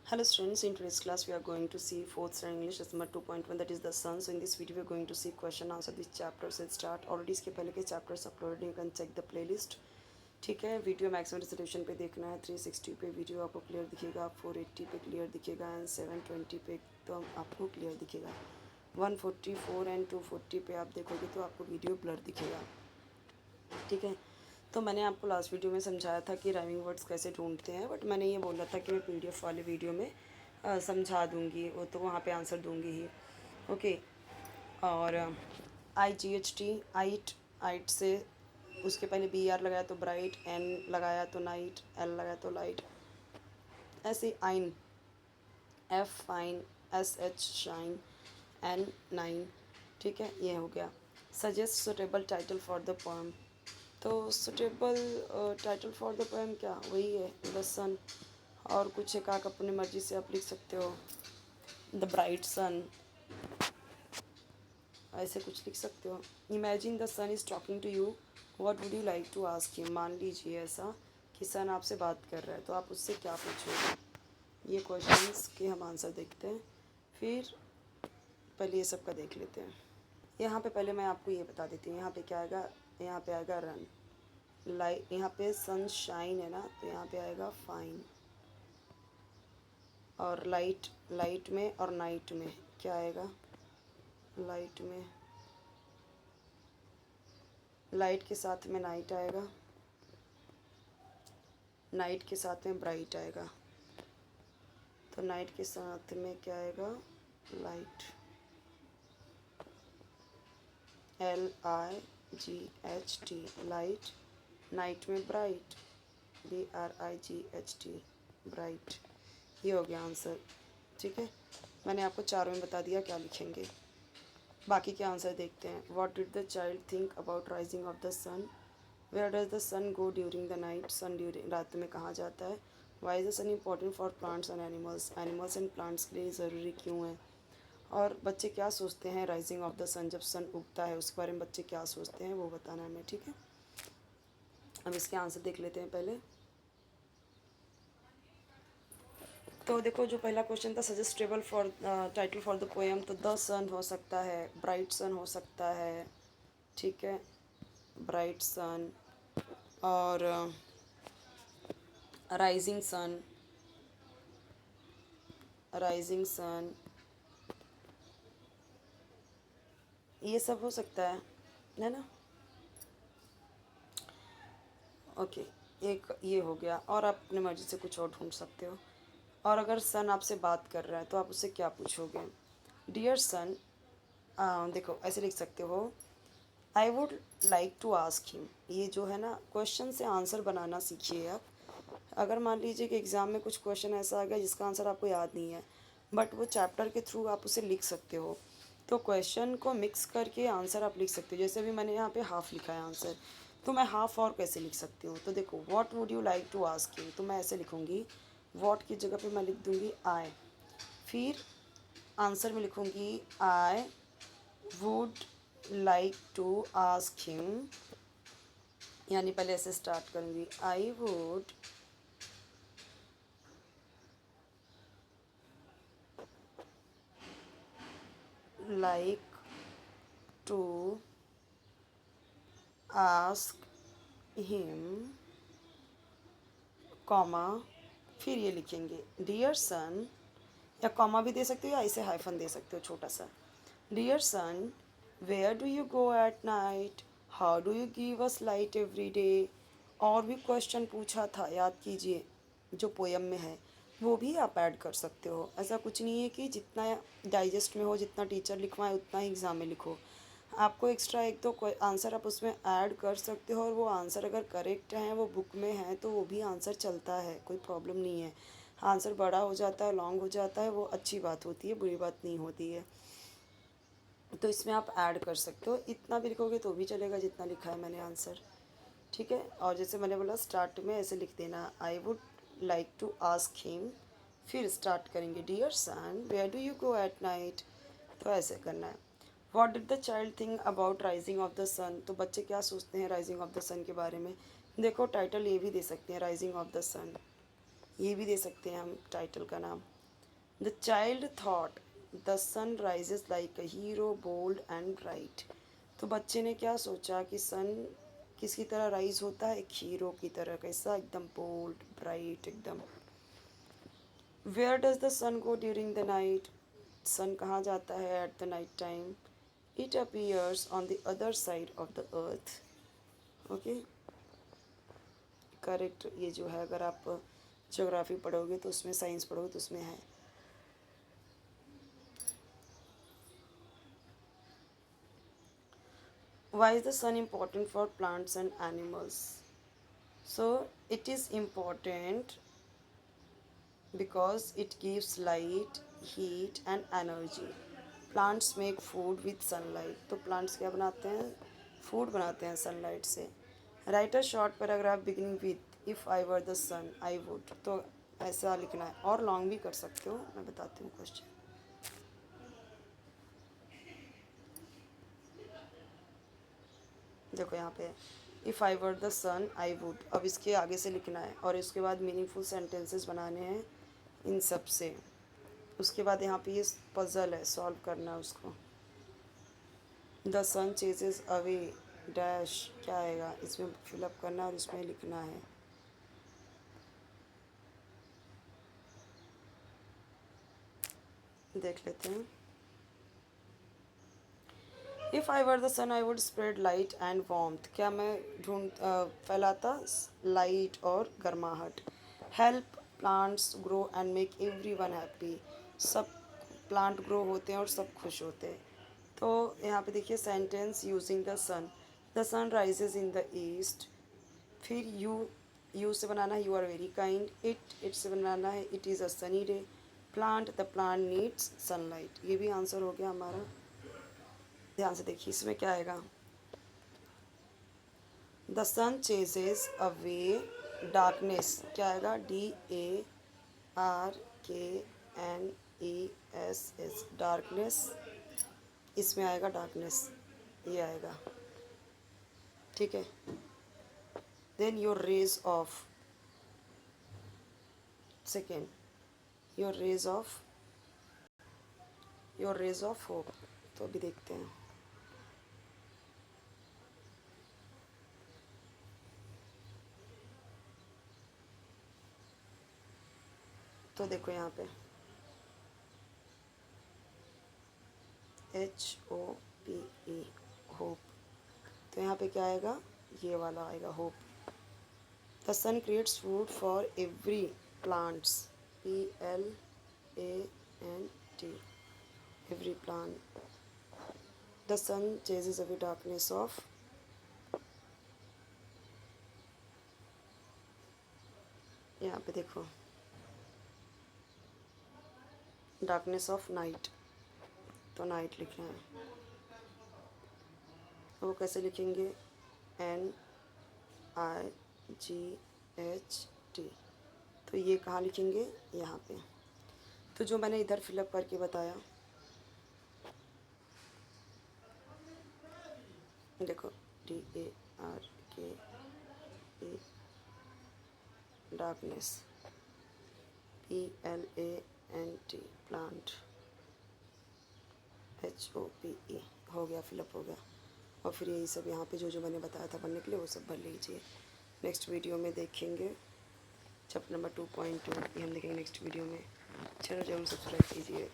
Hello students, in today's class we are going to see 4th standard English lesson number 2.1, that is the sun. So in this video we are going to see question answer this chapter से start. Already इसके पहले के chapters uploaded, you can check the playlist. ठीक है, video maximum resolution पे देखना है, 360 पे वीडियो आपको क्लियर दिखेगा, 480 पे क्लियर दिखेगा एंड 720 पे तो आपको क्लियर दिखेगा. 144 एंड 240 पे आप देखोगे तो आपको वीडियो ब्लर दिखेगा. ठीक है, तो मैंने आपको लास्ट वीडियो में समझाया था कि राइमिंग वर्ड्स कैसे ढूंढते हैं, बट मैंने ये बोला था कि मैं पीडीएफ वाले वीडियो में समझा दूंगी, वो तो वहाँ पे आंसर दूंगी ही. ओके, और IGHT आइट, आइट से उसके पहले BR लगाया तो ब्राइट, N लगाया तो नाइट, L लगाया तो लाइट, ऐसे आइन, F fine, SH shine, N nine. ठीक है, ये हो गया. Suggest suitable title for the poem. तो suitable title for the poem क्या, वही है द सन, और कुछ एक आक अपनी मर्जी से आप लिख सकते हो, द ब्राइट सन, ऐसे कुछ लिख सकते हो. Imagine the sun is talking to you, what would you like to ask him. मान लीजिए ऐसा कि सन आपसे बात कर रहा है, तो आप उससे क्या पूछोगे. ये क्वेश्चंस के हम आंसर देखते हैं, फिर पहले ये सब का देख लेते हैं. यहाँ पे पहले मैं आपको ये बता देती हूँ, यहाँ पे क्या आएगा, यहाँ पे आएगा रन. लाइट, यहाँ पे सनशाइन है ना, तो यहाँ पे आएगा फाइन. और लाइट, लाइट में और नाइट में क्या आएगा, लाइट में, लाइट के साथ में नाइट आएगा, नाइट के साथ में ब्राइट आएगा. तो नाइट के साथ में क्या आएगा, लाइट, LIGHT, लाइट. नाइट में ब्राइट, BRIGHT, ब्राइट. ये हो गया आंसर. ठीक है, मैंने आपको चारों में बता दिया क्या लिखेंगे. बाकी के आंसर देखते हैं. What did the child think about rising of the sun. Where does the sun go during the night. Sun during, रात में कहाँ जाता है. Why is the sun important for plants and animals. Animals and plants के लिए ज़रूरी क्यों है. और बच्चे क्या सोचते हैं राइजिंग ऑफ द सन, जब सन उगता है उसके बारे में बच्चे क्या सोचते हैं वो बताना है हमें. ठीक है, अब इसके आंसर देख लेते हैं पहले. तो देखो, जो पहला क्वेश्चन था suggestible for title for the poem, तो द सन हो सकता है, ब्राइट सन हो सकता है. ठीक है, ब्राइट सन, और राइजिंग सन, राइजिंग सन, ये सब हो सकता है ना. ओके, एक ये हो गया, और आप अपनी मर्ज़ी से कुछ और ढूंढ सकते हो. और अगर सन आपसे बात कर रहा है तो आप उससे क्या पूछोगे. डियर सन, देखो ऐसे लिख सकते हो, I would like to ask him. ये जो है ना, क्वेश्चन से आंसर बनाना सीखिए आप. अगर मान लीजिए कि एग्ज़ाम में कुछ क्वेश्चन ऐसा आ गया जिसका आंसर आपको याद नहीं है, बट वो चैप्टर के थ्रू आप उसे लिख सकते हो, तो क्वेश्चन को मिक्स करके आंसर आप लिख सकते हो. जैसे अभी मैंने यहाँ पे हाफ़ लिखा है आंसर, तो मैं हाफ़ और कैसे लिख सकती हूँ. तो देखो, what would you like to ask him, तो मैं ऐसे लिखूँगी, व्हाट की जगह पे मैं लिख दूँगी आई. फिर आंसर में लिखूँगी I would like to ask him, यानी पहले ऐसे स्टार्ट करूँगी, I would like to ask him, comma, फिर ये लिखेंगे डियर सन, या कॉमा भी दे सकते हो या इसे हाइफन दे सकते हो छोटा सा. Dear sun, where do you go at night, how do you give us light every day. और भी क्वेश्चन पूछा था, याद कीजिए, जो पोयम में है वो भी आप ऐड कर सकते हो. ऐसा कुछ नहीं है कि जितना डाइजेस्ट में हो, जितना टीचर लिखवाए उतना ही एग्ज़ाम में लिखो. आपको एक्स्ट्रा एक दो आंसर आप उसमें ऐड कर सकते हो, और वो आंसर अगर करेक्ट हैं, वो बुक में है, तो वो भी आंसर चलता है, कोई प्रॉब्लम नहीं है. आंसर बड़ा हो जाता है, लॉन्ग हो जाता है, वो अच्छी बात होती है, बुरी बात नहीं होती है. तो इसमें आप ऐड कर सकते हो, इतना भी लिखोगे तो भी चलेगा जितना लिखा है मैंने आंसर. ठीक है, और जैसे मैंने बोला स्टार्ट में ऐसे लिख देना, I would like to ask him, फिर स्टार्ट करेंगे dear sun where do you go at night, तो ऐसे करना है. What did the child think about rising of the sun, तो बच्चे क्या सोचते हैं राइजिंग ऑफ द सन के बारे में. देखो, टाइटल ये भी दे सकते हैं राइजिंग ऑफ द सन, ये भी दे सकते हैं हम टाइटल का नाम. The child thought the sun rises like a hero bold and bright. तो बच्चे ने क्या सोचा कि सन किसकी तरह राइज होता है, एक हीरो की तरह, कैसा, एकदम बोल्ड ब्राइट एकदम। Where does the sun go during the night, sun कहाँ जाता है at the night time, it appears on the other side of the earth. Okay, correct. ये जो है अगर आप ज्योग्राफी पढ़ोगे तो उसमें, साइंस पढ़ोगे तो उसमें है। Why is the sun important for plants and animals? So it is important because it gives light, heat and energy. Plants make food with sunlight. तो plants क्या बनाते हैं, फूड बनाते हैं सनलाइट से। Write a short paragraph beginning with if I were the sun I would. तो ऐसा लिखना है, और लॉन्ग भी कर सकते हो, मैं बताती हूँ क्वेश्चन। देखो यहाँ पे if I were the sun I would, अब इसके आगे से लिखना है और इसके बाद मीनिंगफुल सेंटेंसेस बनाने हैं इन सब से। उसके बाद यहाँ पे ये पजल है, सॉल्व करना है उसको। The sun chases away dash, क्या आएगा, इसमें फिलअप करना है और इसमें लिखना है। देख लेते हैं। If I were the sun I would spread light and warmth, क्या मैं फैलाता लाइट और गर्माहट। Help plants grow and make everyone happy, सब प्लांट ग्रो होते हैं और सब खुश होते हैं। तो यहाँ पे देखिए sentence using the sun rises in the east. फिर यू से बनाना है you are very kind. It से बनाना है it is a sunny day. Plant the plant needs sunlight. ये भी आंसर हो गया हमारा। ध्यान से देखिए इसमें क्या आएगा। The sun chases away darkness, क्या आएगा, DARKNESS, डार्कनेस। इसमें आएगा डार्कनेस, ये आएगा, ठीक है। Then your rays of, second, your rays of hope. तो अभी देखते हैं। तो देखो यहाँ पे HOPE, होप। तो यहाँ पे क्या आएगा, ये वाला आएगा hope. The sun creates food for every plants, PLANT, every plant. The sun chases away darkness of, यहाँ पे देखो डार्कनेस ऑफ नाइट, तो नाइट लिखना है। वो कैसे लिखेंगे, NIGHT। तो ये कहाँ लिखेंगे, यहाँ पे। तो जो मैंने इधर फिलअप करके बताया, देखो DARKE, darkness, PLANT, plant, HOPE, हो गया, फिलअप हो गया। और फिर यही सब यहाँ पे जो जो मैंने बताया था बनने के लिए वो सब भर लीजिए। नेक्स्ट वीडियो में देखेंगे चैप्टर नंबर 2.2, ये हम देखेंगे नेक्स्ट वीडियो में। चलो जरूर सब्सक्राइब कीजिए।